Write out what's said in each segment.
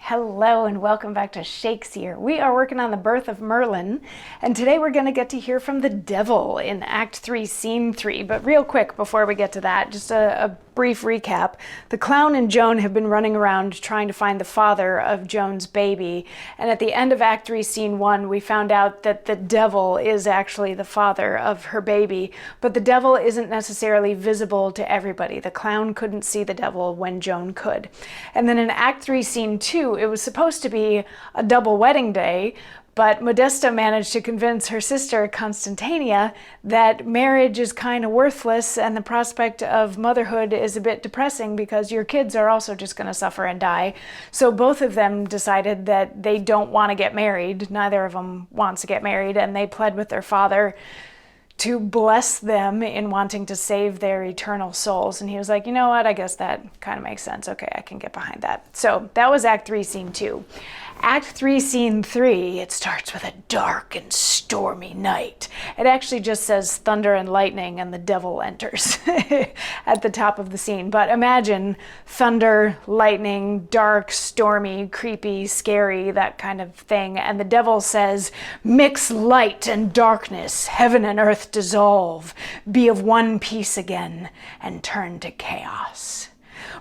Hello and welcome back to Shakesyear. We are working on the birth of Merlin, and today we're going to get to hear from the devil in Act 3, Scene 3. But real quick before we get to that, just a brief recap. The clown and Joan have been running around trying to find the father of Joan's baby, and at the end of Act 3, Scene 1, we found out that the devil is actually the father of her baby, but the devil isn't necessarily visible to everybody. The clown couldn't see the devil when Joan could. And then in Act 3, Scene 2, it was supposed to be a double wedding day, but Modesta managed to convince her sister Constantania that marriage is kind of worthless and the prospect of motherhood is a bit depressing because your kids are also just going to suffer and die. So both of them decided that they don't want to get married. Neither of them wants to get married, and they pled with their father to bless them in wanting to save their eternal souls. And he was like, you know what, I guess that kind of makes sense. Okay, I can get behind that. So that was Act 3, Scene 2. Act 3, Scene 3, it starts with a dark and stormy night. It actually just says thunder and lightning and the devil enters at the top of the scene. But imagine thunder, lightning, dark, stormy, creepy, scary, that kind of thing. And the devil says, "Mix light and darkness, heaven and earth dissolve, be of one piece again, and turn to chaos.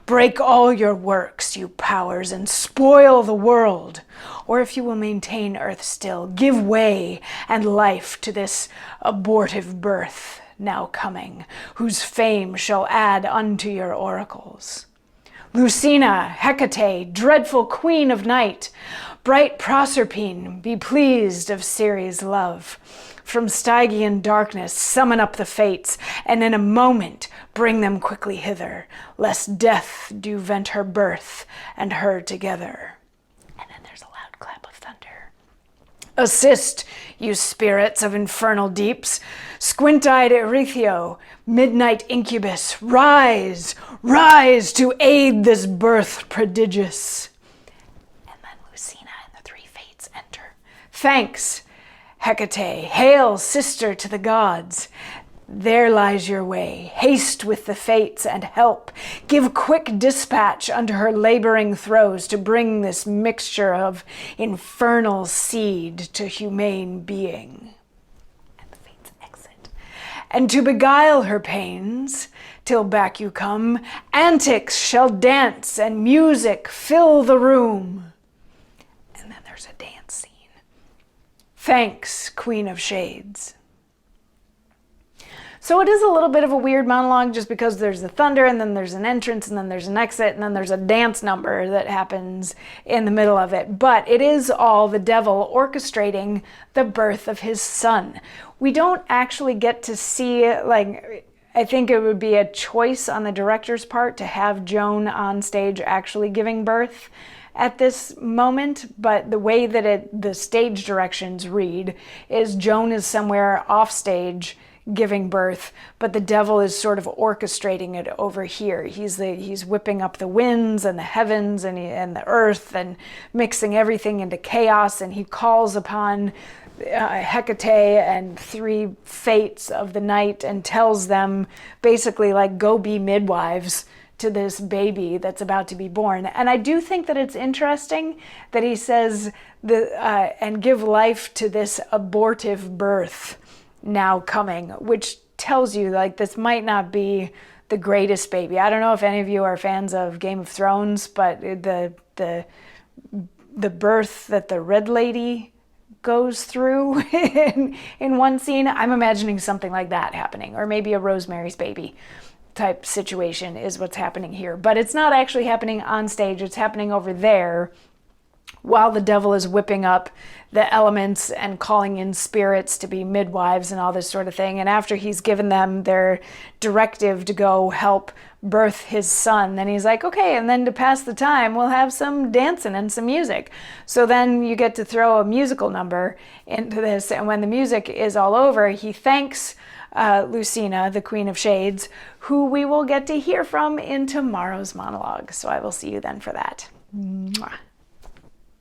Break all your works, you powers, and spoil the world. Or if you will maintain earth still, give way and life to this abortive birth now coming, whose fame shall add unto your oracles. Lucina, Hecate, dreadful queen of night, bright Proserpine, be pleased of Ceres' love. From Stygian darkness summon up the fates, and in a moment bring them quickly hither, lest death do vent her birth and her together." And then there's a loud clap of thunder. "Assist, you spirits of infernal deeps, squint-eyed Erethio, midnight incubus, rise, rise to aid this birth prodigious." And then Lucina and the three fates enter. "Thanks, Hecate, hail, sister to the gods. There lies your way. Haste with the fates and help. Give quick dispatch unto her laboring throes to bring this mixture of infernal seed to humane being." And the fates exit. "And to beguile her pains, till back you come, antics shall dance and music fill the room." And then there's a dance scene. "Thanks, Queen of Shades." So it is a little bit of a weird monologue just because there's the thunder and then there's an entrance and then there's an exit and then there's a dance number that happens in the middle of it. But it is all the devil orchestrating the birth of his son. We don't actually get to see, I think it would be a choice on the director's part to have Joan on stage actually giving birth at this moment, but the way that the stage directions read is Joan is somewhere off stage giving birth, but the devil is sort of orchestrating it over here. He's whipping up the winds and the heavens and the earth and mixing everything into chaos, and he calls upon Hecate and three fates of the night and tells them basically go be midwives to this baby that's about to be born. And I do think that it's interesting that he says and give life to this abortive birth now coming, which tells you this might not be the greatest baby. I don't know if any of you are fans of Game of Thrones, but the birth that the Red Lady goes through in one scene, I'm imagining something like that happening, or maybe a Rosemary's Baby type situation is what's happening here. But it's not actually happening on stage, it's happening over there while the devil is whipping up the elements and calling in spirits to be midwives and all this sort of thing. And after he's given them their directive to go help birth his son, then he's like, okay, and then to pass the time, we'll have some dancing and some music. So then you get to throw a musical number into this, and when the music is all over, he thanks Lucina, the Queen of Shades, who we will get to hear from in tomorrow's monologue. So I will see you then for that. Mwah.